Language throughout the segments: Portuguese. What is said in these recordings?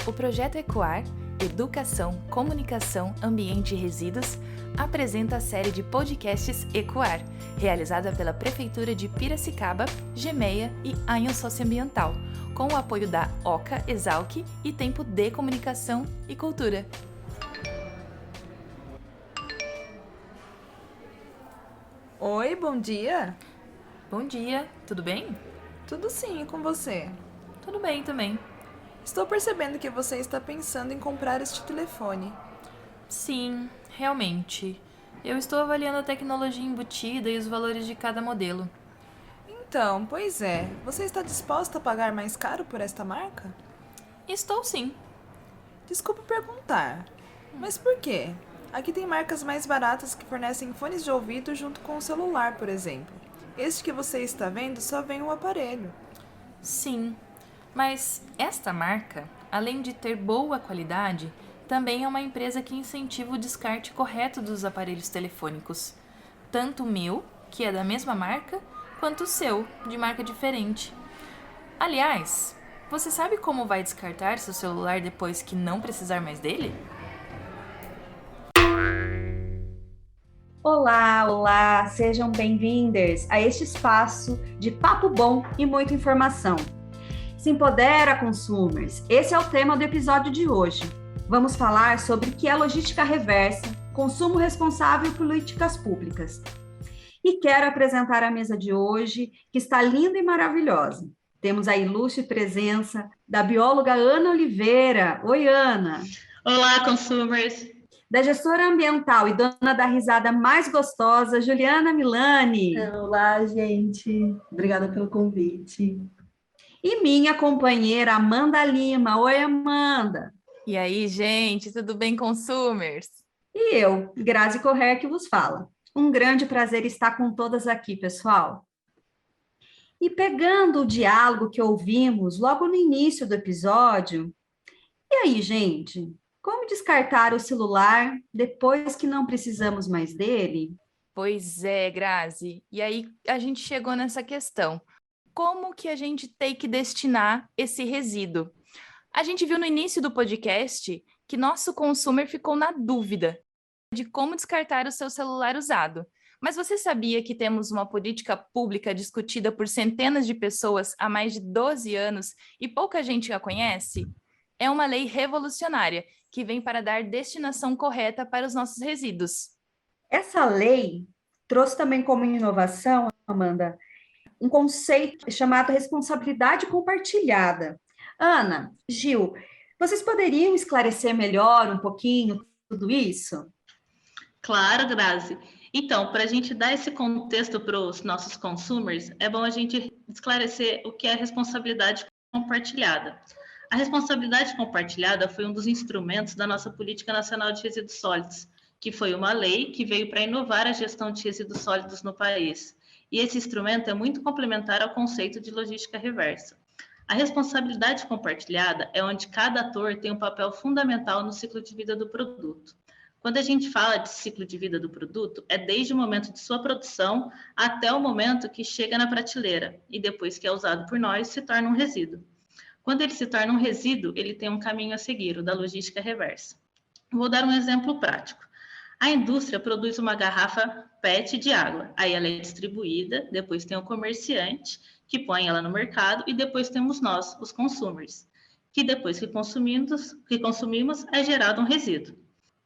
O projeto Ecoar, Educação, Comunicação, Ambiente e Resíduos, apresenta a série de podcasts Ecoar, realizada pela Prefeitura de Piracicaba, Gemeia e Anhel Socioambiental, com o apoio da OCA, Exalc e Tempo de Comunicação e Cultura. Oi, bom dia. Bom dia, tudo bem? Tudo sim, e com você? Tudo bem também. Estou percebendo que você está pensando em comprar este telefone. Sim, realmente. Eu estou avaliando a tecnologia embutida e os valores de cada modelo. Então, pois é, você está disposta a pagar mais caro por esta marca? Estou sim. Desculpe perguntar, mas por quê? Aqui tem marcas mais baratas que fornecem fones de ouvido junto com o celular, por exemplo. Este que você está vendo só vem o aparelho. Sim, mas esta marca, além de ter boa qualidade, também é uma empresa que incentiva o descarte correto dos aparelhos telefônicos. Tanto o meu, que é da mesma marca, quanto o seu, de marca diferente. Aliás, você sabe como vai descartar seu celular depois que não precisar mais dele? Olá, sejam bem-vindos a este espaço de papo bom e muita informação. Se empodera, consumers! Esse é o tema do episódio de hoje. Vamos falar sobre o que é logística reversa, consumo responsável e políticas públicas. E quero apresentar a mesa de hoje, que está linda e maravilhosa. Temos a ilustre presença da bióloga Ana Oliveira. Oi, Ana! Olá, consumers! Da gestora ambiental e dona da risada mais gostosa, Juliana Milani. Olá, gente. Obrigada pelo convite. E minha companheira Amanda Lima. Oi, Amanda. E aí, gente, tudo bem, consumers? E eu, Grazi Corrêa, que vos fala. Um grande prazer estar com todas aqui, pessoal. E pegando o diálogo que ouvimos logo no início do episódio, e aí, gente? Como descartar o celular depois que não precisamos mais dele? Pois é, Grazi. E aí a gente chegou nessa questão. Como que a gente tem que destinar esse resíduo? A gente viu no início do podcast que nosso consumer ficou na dúvida de como descartar o seu celular usado. Mas você sabia que temos uma política pública discutida por centenas de pessoas há mais de 12 anos e pouca gente a conhece? É uma lei revolucionária que vem para dar destinação correta para os nossos resíduos. Essa lei trouxe também como inovação, Amanda, um conceito chamado responsabilidade compartilhada. Ana, Gil, vocês poderiam esclarecer melhor um pouquinho tudo isso? Claro, Grazi. Então, para a gente dar esse contexto para os nossos consumers, é bom a gente esclarecer o que é responsabilidade compartilhada. A responsabilidade compartilhada foi um dos instrumentos da nossa Política Nacional de Resíduos Sólidos, que foi uma lei que veio para inovar a gestão de resíduos sólidos no país. E esse instrumento é muito complementar ao conceito de logística reversa. A responsabilidade compartilhada é onde cada ator tem um papel fundamental no ciclo de vida do produto. Quando a gente fala de ciclo de vida do produto, é desde o momento de sua produção até o momento que chega na prateleira e depois que é usado por nós, se torna um resíduo. Quando ele se torna um resíduo, ele tem um caminho a seguir, o da logística reversa. Vou dar um exemplo prático. A indústria produz uma garrafa PET de água, aí ela é distribuída, depois tem o comerciante, que põe ela no mercado, e depois temos nós, os consumers, que depois que consumimos é gerado um resíduo.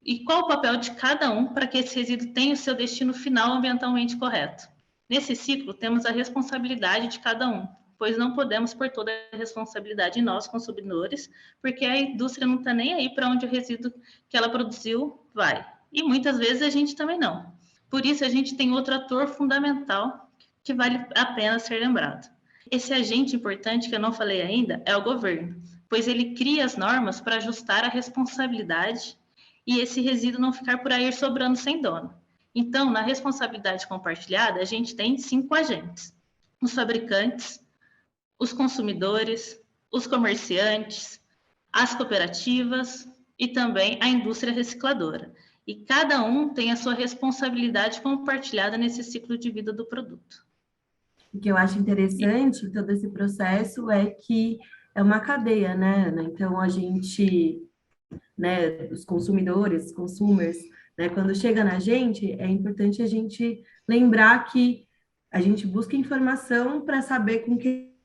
E qual o papel de cada um para que esse resíduo tenha o seu destino final ambientalmente correto? Nesse ciclo, temos a responsabilidade de cada um, pois não podemos pôr toda a responsabilidade em nós, consumidores, porque a indústria não está nem aí para onde o resíduo que ela produziu vai. E muitas vezes a gente também não. Por isso, a gente tem outro ator fundamental que vale a pena ser lembrado. Esse agente importante que eu não falei ainda é o governo, pois ele cria as normas para ajustar a responsabilidade e esse resíduo não ficar por aí sobrando sem dono. Então, na responsabilidade compartilhada, a gente tem 5 agentes: os fabricantes, os consumidores, os comerciantes, as cooperativas e também a indústria recicladora. E cada um tem a sua responsabilidade compartilhada nesse ciclo de vida do produto. O que eu acho interessante em todo esse processo é que é uma cadeia, né, Ana? Então, a gente, né, os consumidores, consumers, né, quando chega na gente, é importante a gente lembrar que a gente busca informação para saber com quem,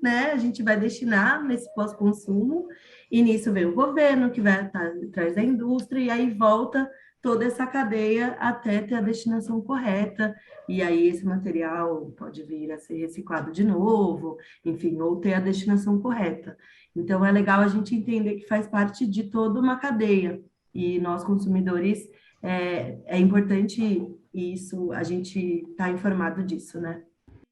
né, a gente vai destinar nesse pós-consumo, e nisso vem o governo, que vai estar atrás da indústria, e aí volta toda essa cadeia até ter a destinação correta, e aí esse material pode vir a ser reciclado de novo, enfim, ou ter a destinação correta. Então, é legal a gente entender que faz parte de toda uma cadeia, e nós, consumidores, é importante isso, a gente está informado disso, né?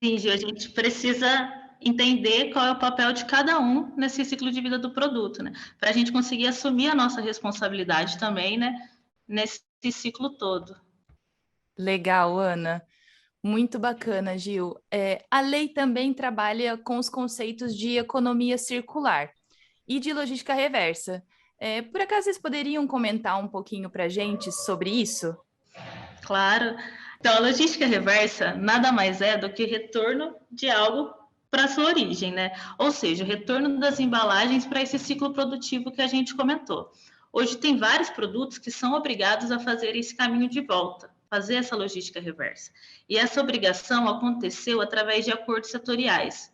Sim, Gil, a gente precisa entender qual é o papel de cada um nesse ciclo de vida do produto, né? Para a gente conseguir assumir a nossa responsabilidade também, né? Nesse ciclo todo. Legal, Ana. Muito bacana, Gil. A lei também trabalha com os conceitos de economia circular e de logística reversa. Por acaso vocês poderiam comentar um pouquinho para a gente sobre isso? Claro. Então, a logística reversa nada mais é do que retorno de algo para sua origem, né? Ou seja, o retorno das embalagens para esse ciclo produtivo que a gente comentou. Hoje tem vários produtos que são obrigados a fazer esse caminho de volta, fazer essa logística reversa. E essa obrigação aconteceu através de acordos setoriais.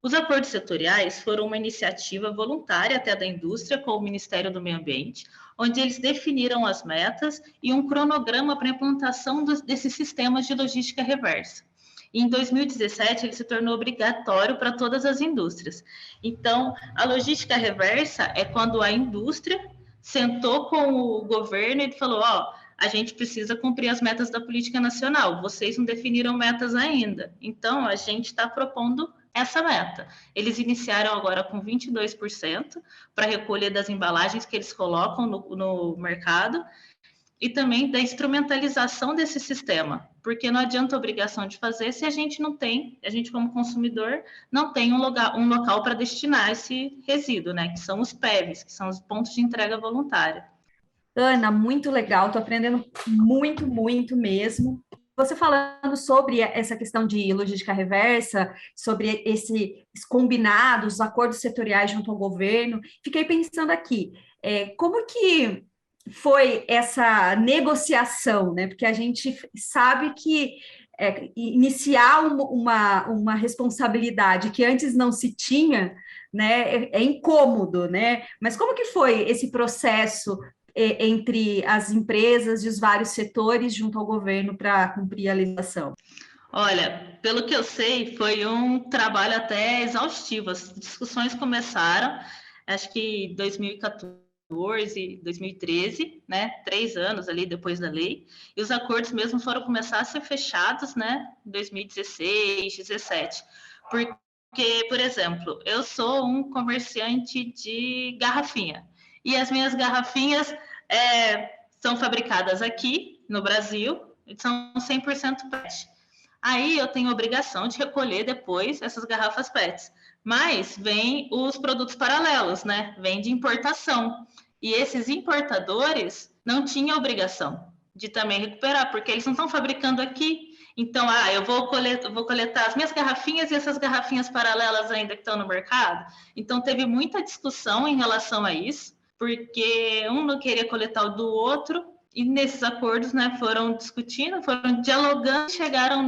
Os acordos setoriais foram uma iniciativa voluntária até da indústria com o Ministério do Meio Ambiente, onde eles definiram as metas e um cronograma para a implantação desses sistemas de logística reversa. E em 2017, ele se tornou obrigatório para todas as indústrias. Então, a logística reversa é quando a indústria sentou com o governo e falou, a gente precisa cumprir as metas da política nacional, vocês não definiram metas ainda, então a gente está propondo essa meta. Eles iniciaram agora com 22% para recolher das embalagens que eles colocam no mercado e também da instrumentalização desse sistema, porque não adianta a obrigação de fazer se a gente não tem, a gente como consumidor, não tem um local para destinar esse resíduo, né? Que são os PEVs, que são os pontos de entrega voluntária. Ana, muito legal, estou aprendendo muito, muito mesmo. Você falando sobre essa questão de logística reversa, sobre esses combinados, os acordos setoriais junto ao governo, fiquei pensando aqui, como que foi essa negociação, né? Porque a gente sabe que iniciar uma responsabilidade que antes não se tinha, né, é incômodo, né? Mas como que foi esse processo entre as empresas e os vários setores junto ao governo para cumprir a legislação? Olha, pelo que eu sei, foi um trabalho até exaustivo. As discussões começaram, acho que 2014, 2013, né? 3 anos ali depois da lei. E os acordos mesmo foram começar a ser fechados, né? Em 2016, 2017. Porque, por exemplo, eu sou um comerciante de garrafinha. E as minhas garrafinhas são fabricadas aqui no Brasil, são 100% PET. Aí eu tenho a obrigação de recolher depois essas garrafas PETs. Mas vem os produtos paralelos, né? Vem de importação. E esses importadores não tinham obrigação de também recuperar, porque eles não estão fabricando aqui. Então, eu vou coletar as minhas garrafinhas e essas garrafinhas paralelas ainda que estão no mercado. Então, teve muita discussão em relação a isso, porque um não queria coletar o do outro, e nesses acordos, né, foram discutindo, foram dialogando, chegaram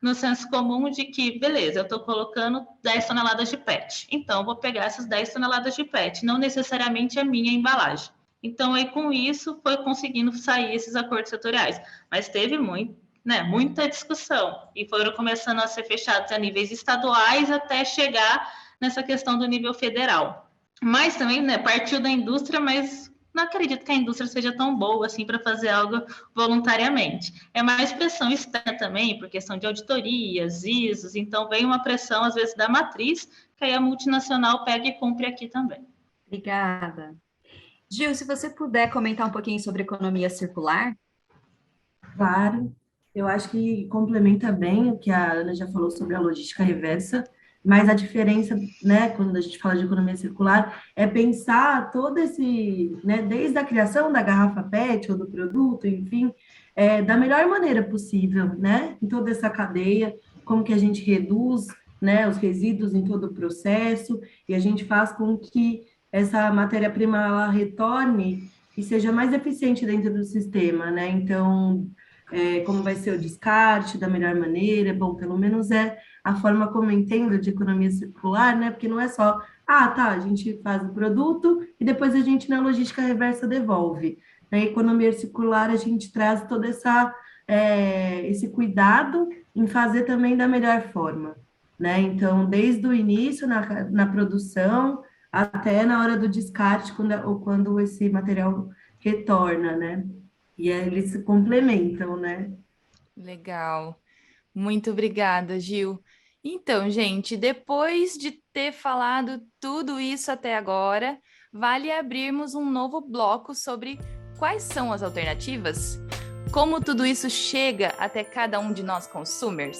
no senso comum de que, beleza, eu estou colocando 10 toneladas de PET, então eu vou pegar essas 10 toneladas de PET, não necessariamente a minha embalagem. Então, aí com isso, foi conseguindo sair esses acordos setoriais, mas teve muita discussão, e foram começando a ser fechados a níveis estaduais até chegar nessa questão do nível federal. Mas também, né, partiu da indústria, mas não acredito que a indústria seja tão boa assim para fazer algo voluntariamente. É mais pressão externa também, por questão de auditorias, ISOs, então vem uma pressão, às vezes, da matriz, que aí a multinacional pega e cumpre aqui também. Obrigada. Gil, se você puder comentar um pouquinho sobre economia circular. Claro, eu acho que complementa bem o que a Ana já falou sobre a logística reversa, mas a diferença, né, quando a gente fala de economia circular, é pensar todo esse, né, desde a criação da garrafa PET ou do produto, enfim, da melhor maneira possível, né, em toda essa cadeia, como que a gente reduz né, os resíduos em todo o processo, e a gente faz com que essa matéria-prima ela retorne e seja mais eficiente dentro do sistema, né? Então, como vai ser o descarte da melhor maneira? Bom, pelo menos é a forma como eu entendo de economia circular, né? Porque não é só, tá, a gente faz o produto e depois a gente na logística reversa devolve. Na economia circular a gente traz toda esse cuidado em fazer também da melhor forma, né? Então, desde o início na produção até na hora do descarte, quando esse material retorna, né? E aí eles se complementam, né? Legal. Muito obrigada, Gil. Então, gente, depois de ter falado tudo isso até agora, vale abrirmos um novo bloco sobre quais são as alternativas? Como tudo isso chega até cada um de nós consumers?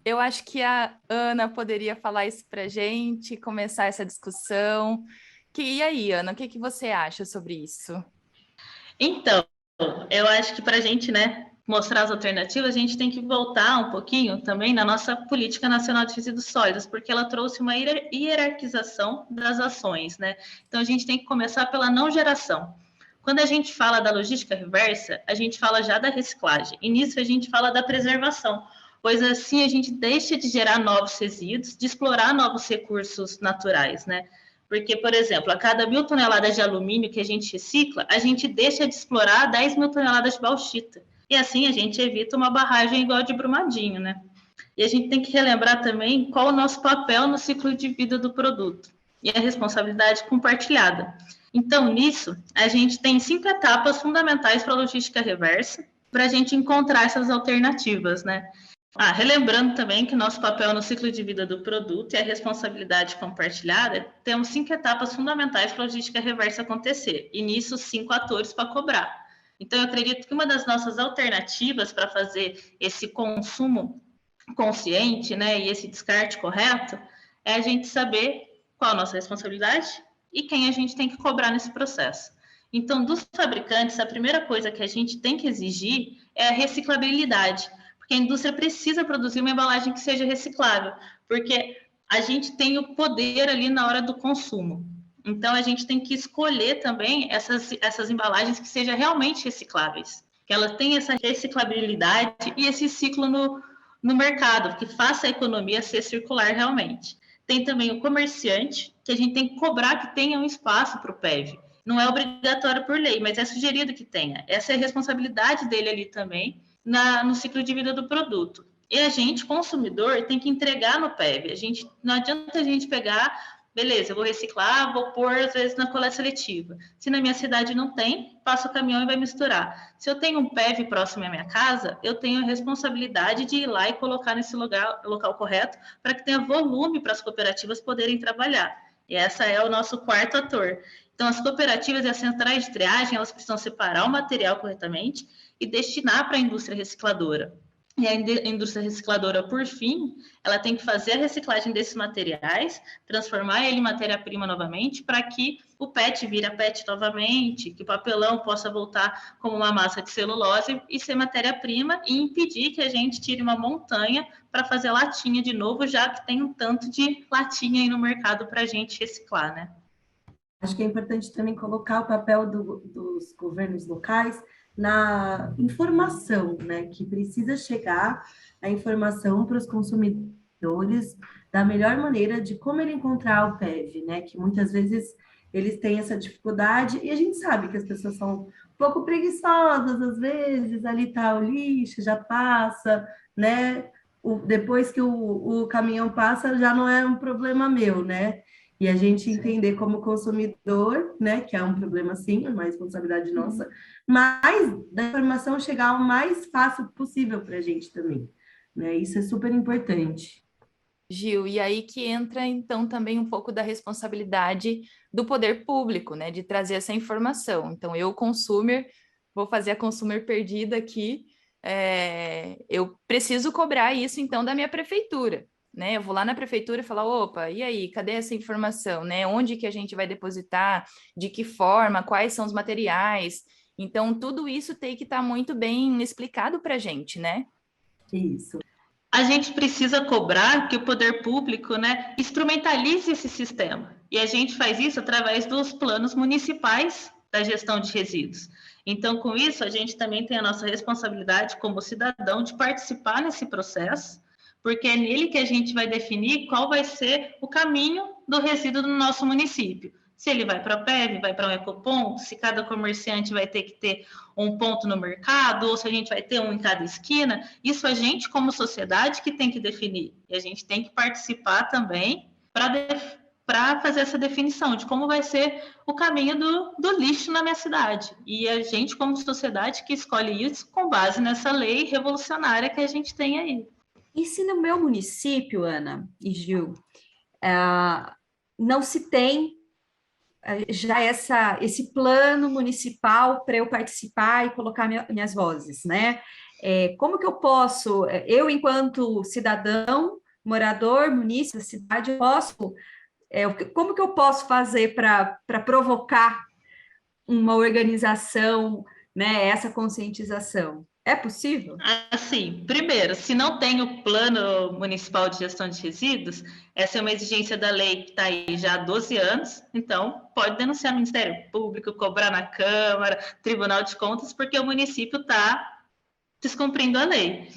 Eu acho que a Ana poderia falar isso para a gente, começar essa discussão. E aí, Ana, o que você acha sobre isso? Então, eu acho que para a gente, né, mostrar as alternativas, a gente tem que voltar um pouquinho também na nossa Política Nacional de Resíduos Sólidos, porque ela trouxe uma hierarquização das ações, né? Então, a gente tem que começar pela não geração. Quando a gente fala da logística reversa, a gente fala já da reciclagem, e nisso a gente fala da preservação, pois assim a gente deixa de gerar novos resíduos, de explorar novos recursos naturais, né? Porque, por exemplo, a cada 1.000 toneladas de alumínio que a gente recicla, a gente deixa de explorar 10.000 toneladas de bauxita. E assim a gente evita uma barragem igual a de Brumadinho, né? E a gente tem que relembrar também qual o nosso papel no ciclo de vida do produto e a responsabilidade compartilhada. Então, nisso, a gente tem 5 etapas fundamentais para a logística reversa, para a gente encontrar essas alternativas, né? Relembrando também que nosso papel no ciclo de vida do produto e a responsabilidade compartilhada, temos 5 etapas fundamentais para a logística reversa acontecer, e nisso 5 atores para cobrar. Então, eu acredito que uma das nossas alternativas para fazer esse consumo consciente, né, e esse descarte correto, é a gente saber qual a nossa responsabilidade e quem a gente tem que cobrar nesse processo. Então, dos fabricantes, a primeira coisa que a gente tem que exigir é a reciclabilidade, porque a indústria precisa produzir uma embalagem que seja reciclável, porque a gente tem o poder ali na hora do consumo. Então, a gente tem que escolher também essas embalagens que sejam realmente recicláveis, que elas tenham essa reciclabilidade e esse ciclo no mercado, que faça a economia ser circular realmente. Tem também o comerciante, que a gente tem que cobrar que tenha um espaço para o PEV. Não é obrigatório por lei, mas é sugerido que tenha. Essa é a responsabilidade dele ali também, no ciclo de vida do produto. E a gente, consumidor, tem que entregar no PEV. Não adianta a gente pegar, beleza, eu vou reciclar, vou pôr, às vezes, na coleta seletiva. Se na minha cidade não tem, passa o caminhão e vai misturar. Se eu tenho um PEV próximo à minha casa, eu tenho a responsabilidade de ir lá e colocar nesse local correto, para que tenha volume para as cooperativas poderem trabalhar. E essa é o nosso quarto ator. Então, as cooperativas e as centrais de triagem, elas precisam separar o material corretamente e destinar para a indústria recicladora. E a indústria recicladora, por fim, ela tem que fazer a reciclagem desses materiais, transformar ele em matéria-prima novamente, para que o PET vire PET novamente, que o papelão possa voltar como uma massa de celulose e ser matéria-prima, e impedir que a gente tire uma montanha para fazer latinha de novo, já que tem um tanto de latinha aí no mercado para a gente reciclar, né? Acho que é importante também colocar o papel dos governos locais na informação, né? Que precisa chegar a informação para os consumidores da melhor maneira de como ele encontrar o PEV, né? Que muitas vezes eles têm essa dificuldade e a gente sabe que as pessoas são um pouco preguiçosas, às vezes, ali está o lixo, já passa, né? Depois que o caminhão passa, já não é um problema meu, né? E a gente entender como consumidor, né, que é um problema sim, é uma responsabilidade nossa, mas da informação chegar o mais fácil possível para a gente também, né? Isso é super importante. Gil, e aí que entra então também um pouco da responsabilidade do poder público, né, de trazer essa informação. Então, eu, consumer, vou fazer a consumer perdida aqui, eu preciso cobrar isso então da minha prefeitura, né? Eu vou lá na prefeitura e falar, opa, e aí, cadê essa informação, né? Onde que a gente vai depositar, de que forma, quais são os materiais? Então, tudo isso tem que estar muito bem explicado para a gente, né? Isso. a gente precisa cobrar que o poder público, né, instrumentalize esse sistema. E a gente faz isso através dos planos municipais da gestão de resíduos. Então, com isso, a gente também tem a nossa responsabilidade como cidadão de participar nesse processo, porque é nele que a gente vai definir qual vai ser o caminho do resíduo no nosso município. Se ele vai para a PEV, vai para um ecoponto, se cada comerciante vai ter que ter um ponto no mercado, ou se a gente vai ter um em cada esquina, isso a gente, como sociedade, que tem que definir. E a gente tem que participar também para fazer essa definição de como vai ser o caminho do lixo na minha cidade. E a gente, como sociedade, que escolhe isso com base nessa lei revolucionária que a gente tem aí. E se no meu município, Ana e Gil, não se tem já esse plano municipal para eu participar e colocar minhas vozes, né? Como que eu posso, eu enquanto cidadão, morador, munícipe da cidade, como que eu posso fazer para provocar uma organização, né, essa conscientização? É possível? Assim, primeiro, se não tem o Plano Municipal de Gestão de Resíduos, essa é uma exigência da lei que está aí já há 12 anos, então pode denunciar no Ministério Público, cobrar na Câmara, Tribunal de Contas, porque o município está descumprindo a lei.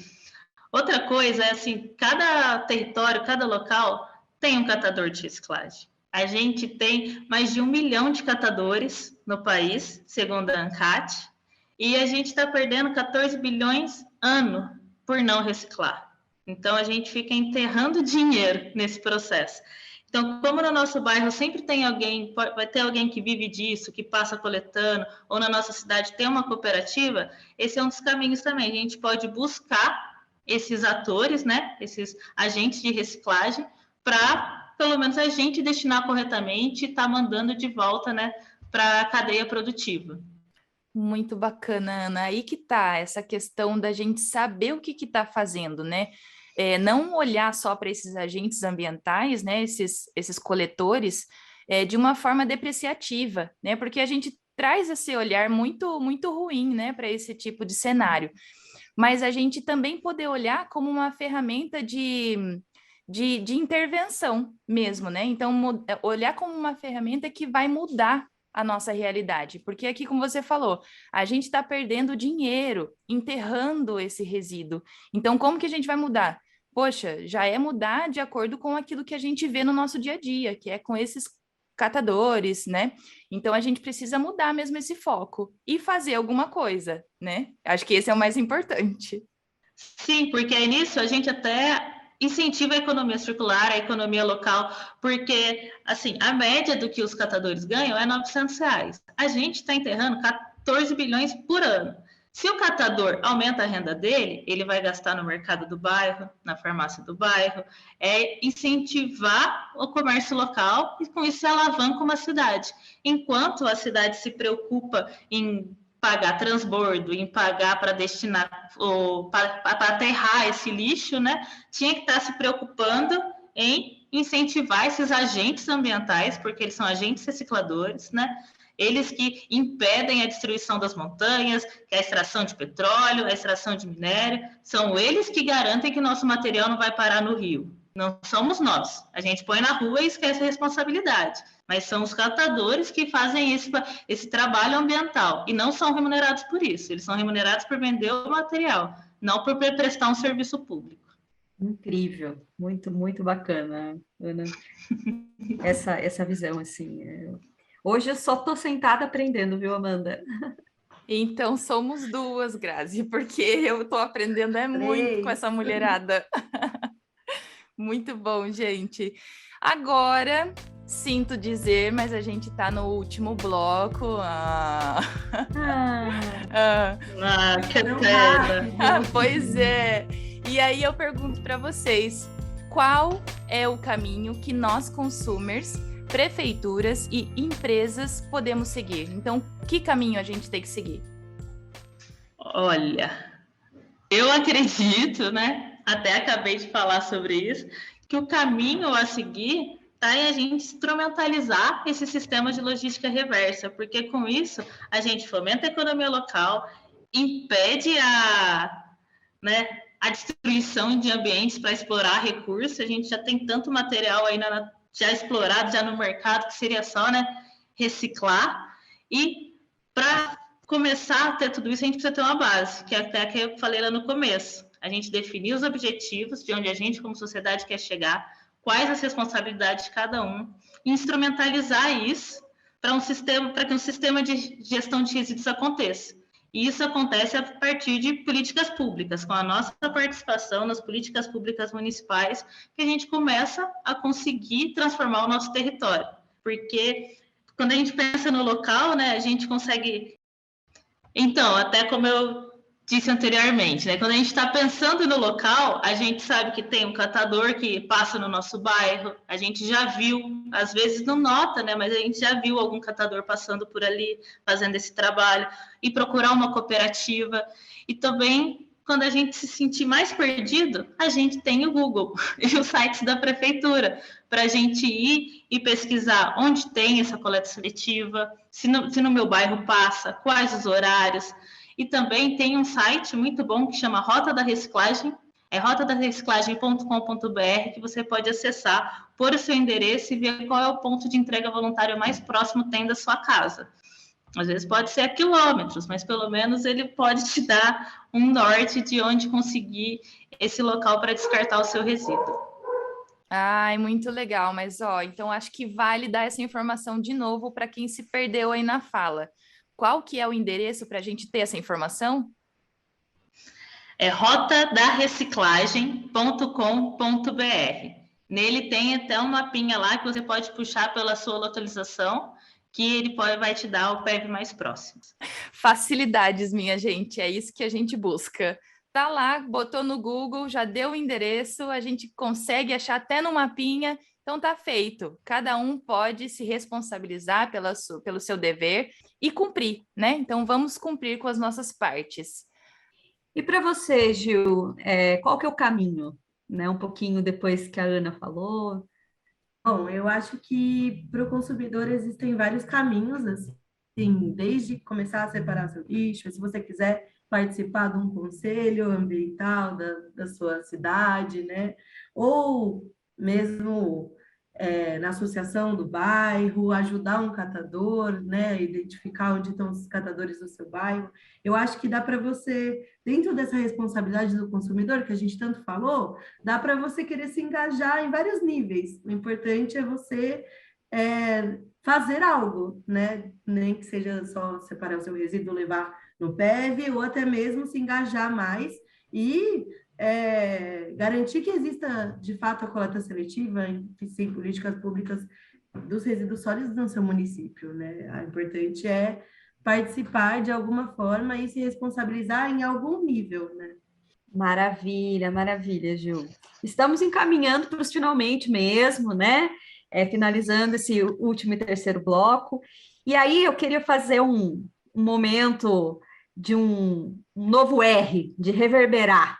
Outra coisa é assim, cada território, cada local tem um catador de reciclagem. A gente tem mais de 1 milhão de catadores no país, segundo a ANCAT, e a gente está perdendo 14 bilhões ano por não reciclar. Então, a gente fica enterrando dinheiro nesse processo. Então, como no nosso bairro sempre tem alguém, vai ter alguém que vive disso, que passa coletando, ou na nossa cidade tem uma cooperativa, esse é um dos caminhos também. A gente pode buscar esses atores, né, esses agentes de reciclagem, para, pelo menos, a gente destinar corretamente e estar mandando de volta, né, para a cadeia produtiva. Muito bacana, Ana. Aí que tá essa questão da gente saber o que está fazendo, né? Não olhar só para esses agentes ambientais, né? Esses coletores, de uma forma depreciativa, né? Porque a gente traz esse olhar muito, muito ruim, né? Para esse tipo de cenário. Mas a gente também poder olhar como uma ferramenta de intervenção mesmo, né? Então, olhar como uma ferramenta que vai mudar a nossa realidade, porque aqui, como você falou, a gente está perdendo dinheiro, enterrando esse resíduo. Então, como que a gente vai mudar? Poxa, já é mudar de acordo com aquilo que a gente vê no nosso dia a dia, que é com esses catadores, né? Então, a gente precisa mudar mesmo esse foco e fazer alguma coisa, né? Acho que esse é o mais importante. Sim, porque aí nisso a gente até incentiva a economia circular, a economia local, porque, assim, a média do que os catadores ganham é R$900. A gente está enterrando 14 bilhões por ano. Se o catador aumenta a renda dele, ele vai gastar no mercado do bairro, na farmácia do bairro, incentivar o comércio local e, com isso, alavanca uma cidade. Enquanto a cidade se preocupa em pagar transbordo, em pagar para destinar, para aterrar esse lixo, né? Tinha que estar se preocupando em incentivar esses agentes ambientais, porque eles são agentes recicladores, né? Eles que impedem a destruição das montanhas, que é a extração de petróleo, a extração de minério, são eles que garantem que nosso material não vai parar no rio. Não somos nós. A gente põe na rua e esquece a responsabilidade. Mas são os catadores que fazem esse trabalho ambiental e não são remunerados por isso. Eles são remunerados por vender o material, não por prestar um serviço público. Incrível, muito, muito bacana, Ana, essa visão, assim. Hoje eu só estou sentada aprendendo, viu, Amanda? Então somos duas, Grazi, porque eu estou aprendendo muito com essa mulherada. Muito bom, gente. Agora, sinto dizer, mas a gente está no último bloco. Que pena. Pois é. E aí eu pergunto para vocês, qual é o caminho que nós, consumers, prefeituras e empresas podemos seguir? Então, que caminho a gente tem que seguir? Olha, eu acredito, né? Até acabei de falar sobre isso, que o caminho a seguir está em a gente instrumentalizar esse sistema de logística reversa, porque com isso a gente fomenta a economia local, impede a a destruição de ambientes para explorar recursos. A gente já tem tanto material aí já explorado, já no mercado, que seria só, né, reciclar. E para começar a ter tudo isso, a gente precisa ter uma base, que é até que eu falei lá no começo. A gente definir os objetivos de onde a gente, como sociedade, quer chegar, quais as responsabilidades de cada um, e instrumentalizar isso para que um sistema de gestão de resíduos aconteça. E isso acontece a partir de políticas públicas, com a nossa participação nas políticas públicas municipais, que a gente começa a conseguir transformar o nosso território. Porque quando a gente pensa no local, né, a gente consegue... Então, até como eu disse anteriormente, né, quando a gente está pensando no local, a gente sabe que tem um catador que passa no nosso bairro, a gente já viu, às vezes não nota, né, mas a gente já viu algum catador passando por ali, fazendo esse trabalho, e procurar uma cooperativa. E também, quando a gente se sentir mais perdido, a gente tem o Google e os sites da prefeitura, para a gente ir e pesquisar onde tem essa coleta seletiva, se no meu bairro passa, quais os horários. E também tem um site muito bom que chama Rota da Reciclagem, é rotadarreciclagem.com.br, que você pode acessar, pôr o seu endereço e ver qual é o ponto de entrega voluntária mais próximo tem da sua casa. Às vezes pode ser a quilômetros, mas pelo menos ele pode te dar um norte de onde conseguir esse local para descartar o seu resíduo. Ai, muito legal, mas então acho que vale dar essa informação de novo para quem se perdeu aí na fala. Qual que é o endereço para a gente ter essa informação? É rotadarreciclagem.com.br. Nele tem até um mapinha lá que você pode puxar pela sua localização, que ele vai te dar o PEV mais próximo. Facilidades, minha gente, é isso que a gente busca. Tá lá, botou no Google, já deu o endereço, a gente consegue achar até no mapinha, então tá feito. Cada um pode se responsabilizar pelo seu dever e cumprir, né? Então vamos cumprir com as nossas partes. E para você, Gil, qual que é o caminho? Né? Um pouquinho depois que a Ana falou. Bom, eu acho que para o consumidor existem vários caminhos, assim, desde começar a separar seu lixo, se você quiser participar de um conselho ambiental da sua cidade, né? Ou mesmo na associação do bairro, ajudar um catador, né? Identificar onde estão os catadores do seu bairro. Eu acho que dá para você, dentro dessa responsabilidade do consumidor, que a gente tanto falou, dá para você querer se engajar em vários níveis. O importante é você fazer algo, né? Nem que seja só separar o seu resíduo, levar no PEV, ou até mesmo se engajar mais e garantir que exista, de fato, a coleta seletiva, que sim, políticas públicas dos resíduos sólidos no seu município, né? O importante é participar de alguma forma e se responsabilizar em algum nível, né? Maravilha, maravilha, Gil. Estamos encaminhando para os finalmente mesmo, né? Finalizando esse último e terceiro bloco. E aí eu queria fazer um momento de um novo R, de reverberar,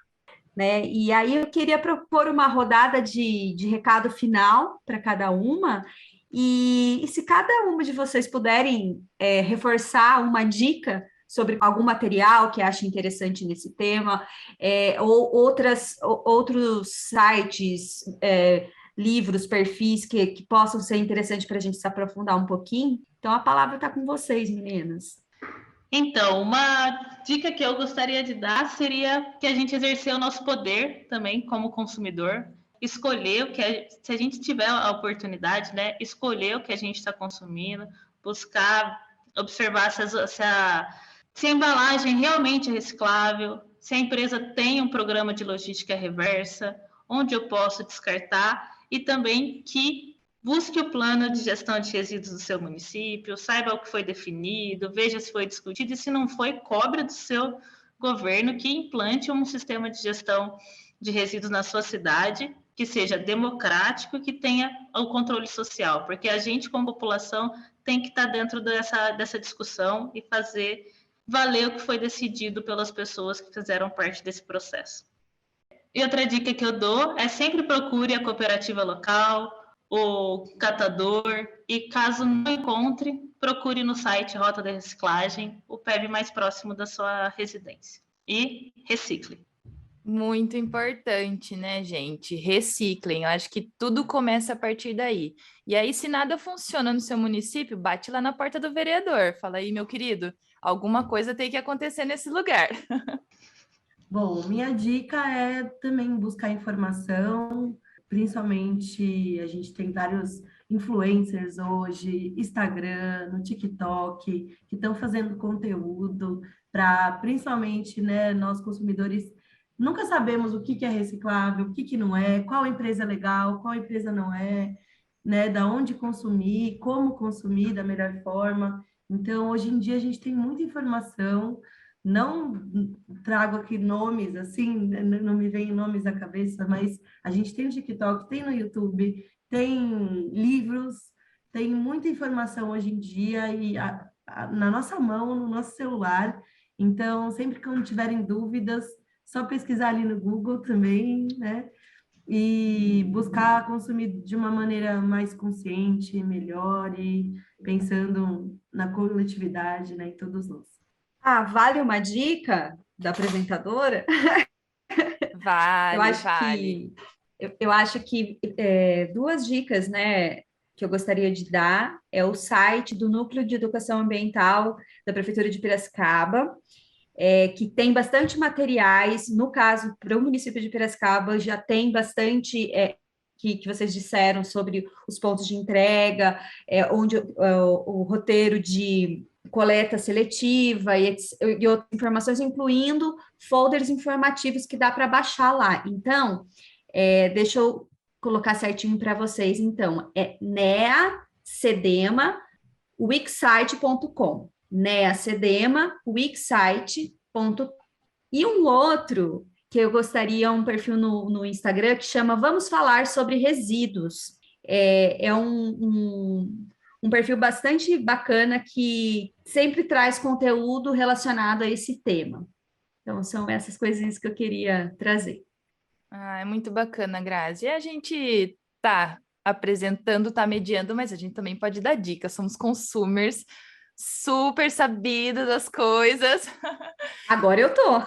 né? E aí eu queria propor uma rodada de recado final para cada uma. E se cada uma de vocês puderem reforçar uma dica sobre algum material que ache interessante nesse tema, ou outros sites, livros, perfis que possam ser interessantes para a gente se aprofundar um pouquinho. Então, a palavra está com vocês, meninas. Então, uma dica que eu gostaria de dar seria que a gente exercer o nosso poder também como consumidor, escolher se a gente tiver a oportunidade, né, escolher o que a gente está consumindo, buscar observar se a embalagem realmente é reciclável, se a empresa tem um programa de logística reversa, onde eu posso descartar, e também que busque o plano de gestão de resíduos do seu município, saiba o que foi definido, veja se foi discutido, e se não foi, cobre do seu governo que implante um sistema de gestão de resíduos na sua cidade, que seja democrático e que tenha o controle social, porque a gente, como população, tem que estar dentro dessa discussão e fazer valer o que foi decidido pelas pessoas que fizeram parte desse processo. E outra dica que eu dou é sempre procure a cooperativa local, o catador, e caso não encontre, procure no site Rota da Reciclagem o PEV mais próximo da sua residência. E recicle. Muito importante, né, gente? Reciclem. Eu acho que tudo começa a partir daí. E aí, se nada funciona no seu município, bate lá na porta do vereador. Fala aí, meu querido, alguma coisa tem que acontecer nesse lugar. Bom, minha dica é também buscar informação, principalmente a gente tem vários influencers hoje, Instagram, no TikTok, que estão fazendo conteúdo para, principalmente, né, nós consumidores nunca sabemos o que que é reciclável, o que que não é, qual empresa é legal, qual empresa não é, né, da onde consumir, como consumir da melhor forma. Então, hoje em dia a gente tem muita informação, não trago aqui nomes, assim, né, não me vem nomes à cabeça, mas a gente tem no TikTok, tem no YouTube, tem livros, tem muita informação hoje em dia e na nossa mão, no nosso celular. Então, sempre que tiverem dúvidas, só pesquisar ali no Google também, né? E buscar consumir de uma maneira mais consciente, melhor e pensando na coletividade, né, em todos nós. Ah, vale uma dica da apresentadora? Eu Vale, acho vale. que eu acho que duas dicas, né, que eu gostaria de dar é o site do Núcleo de Educação Ambiental da Prefeitura de Piracicaba, que tem bastante materiais. No caso, para o município de Piracicaba, já tem bastante que vocês disseram sobre os pontos de entrega, onde o roteiro de coleta seletiva e outras informações, incluindo folders informativos que dá para baixar lá. Então, deixa eu colocar certinho para vocês. Então, é neacedema.wixsite.com. Neacedema, wixsite.com. E um outro que eu gostaria, um perfil no Instagram que chama Vamos Falar sobre Resíduos. É um perfil bastante bacana que sempre traz conteúdo relacionado a esse tema. Então, são essas coisinhas que eu queria trazer. Ah, é muito bacana, Grazi. E a gente tá apresentando, tá mediando, mas a gente também pode dar dicas. Somos consumers super sabidos das coisas. Agora eu tô.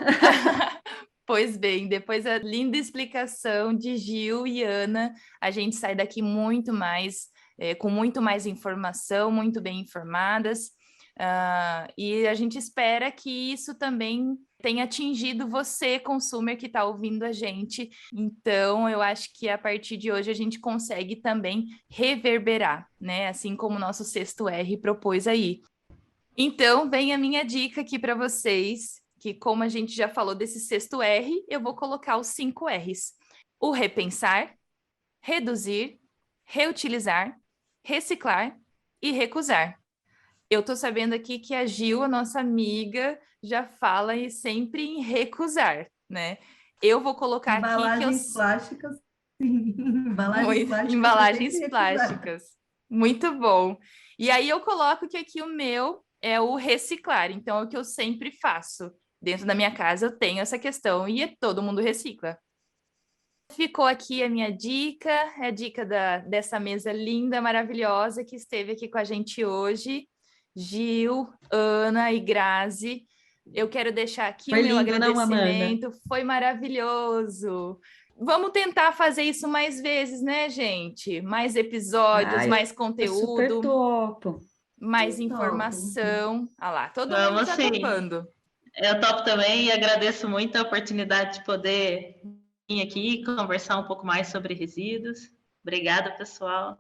Pois bem, depois da linda explicação de Gil e Ana, a gente sai daqui muito mais, com muito mais informação, muito bem informadas. E a gente espera que isso também tenha atingido você, consumer, que está ouvindo a gente. Então, eu acho que a partir de hoje a gente consegue também reverberar, né? Assim como o nosso sexto R propôs aí. Então, vem a minha dica aqui para vocês, que como a gente já falou desse sexto R, eu vou colocar os 5 R's. O repensar, reduzir, reutilizar, reciclar e recusar. Eu tô sabendo aqui que a Gil, a nossa amiga, já fala sempre em recusar, né? Eu vou colocar aqui que eu... Embalagens plásticas, sim. Embalagens plásticas. Embalagens plásticas. Muito bom. E aí eu coloco que aqui o meu é o reciclar. Então é o que eu sempre faço. Dentro da minha casa eu tenho essa questão e todo mundo recicla. Ficou aqui a minha dica, é a dica dessa mesa linda, maravilhosa que esteve aqui com a gente hoje. Gil, Ana e Grazi. Eu quero deixar aqui Foi o meu lindo, não, Amanda? agradecimento. Foi maravilhoso. Vamos tentar fazer isso mais vezes, né, gente? Mais episódios, mais Eu super conteúdo, topo. mais Eu topo. informação. Ah lá, todo mundo Vamos já sim. topando. Eu topo também e agradeço muito a oportunidade de poder vir aqui e conversar um pouco mais sobre resíduos. Obrigada, pessoal.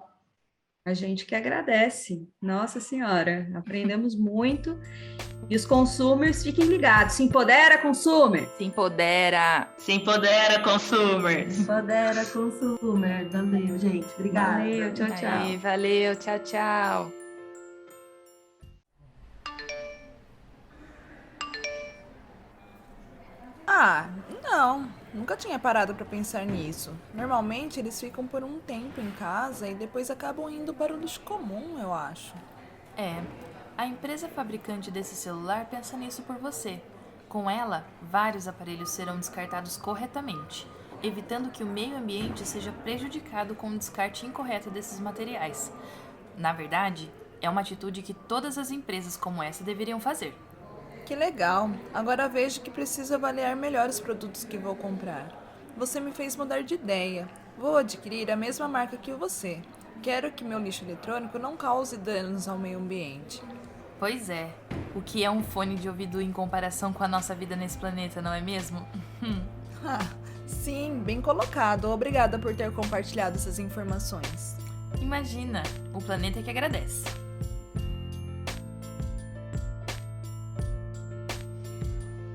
A gente que agradece. Nossa Senhora, aprendemos muito. E os consumers, fiquem ligados. Se empodera, consumer! Se empodera. Se empodera, consumers. Empodera, consumer. Valeu, gente. Obrigada. Valeu, tchau, tchau. Aí, valeu, tchau, tchau. Ah, não. Nunca tinha parado para pensar nisso. Normalmente eles ficam por um tempo em casa e depois acabam indo para o lixo comum, eu acho. A empresa fabricante desse celular pensa nisso por você. Com ela, vários aparelhos serão descartados corretamente, evitando que o meio ambiente seja prejudicado com o descarte incorreto desses materiais. Na verdade, é uma atitude que todas as empresas como essa deveriam fazer. Que legal! Agora vejo que preciso avaliar melhor os produtos que vou comprar. Você me fez mudar de ideia. Vou adquirir a mesma marca que você. Quero que meu lixo eletrônico não cause danos ao meio ambiente. Pois é. O que é um fone de ouvido em comparação com a nossa vida nesse planeta, não é mesmo? Sim, bem colocado. Obrigada por ter compartilhado essas informações. Imagina, o planeta que agradece.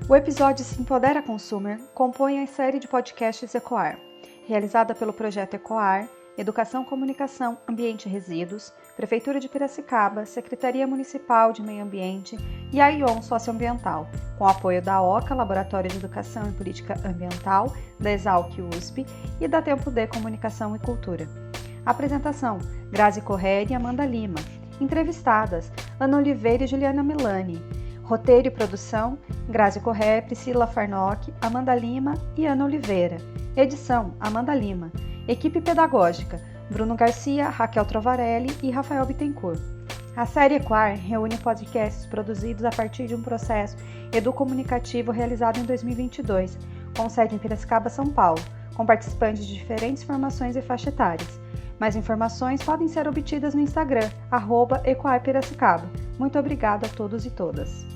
O episódio Se Empodera Consumer compõe a série de podcasts Ecoar, realizada pelo projeto Ecoar, Educação, Comunicação, Ambiente e Resíduos, Prefeitura de Piracicaba, Secretaria Municipal de Meio Ambiente e a ION Socioambiental, com apoio da OCA, Laboratório de Educação e Política Ambiental, da Exalc USP e da Tempo D Comunicação e Cultura. Apresentação: Grazi Correia e Amanda Lima. Entrevistadas: Ana Oliveira e Juliana Milani. Roteiro e produção: Grazi Correia, Priscila Farnock, Amanda Lima e Ana Oliveira. Edição: Amanda Lima. Equipe pedagógica: Bruno Garcia, Raquel Trovarelli e Rafael Bittencourt. A série Ecoar reúne podcasts produzidos a partir de um processo educomunicativo realizado em 2022, com sede em Piracicaba, São Paulo, com participantes de diferentes formações e faixa etárias. Mais informações podem ser obtidas no Instagram, @EcoarPiracicaba. Muito obrigada a todos e todas.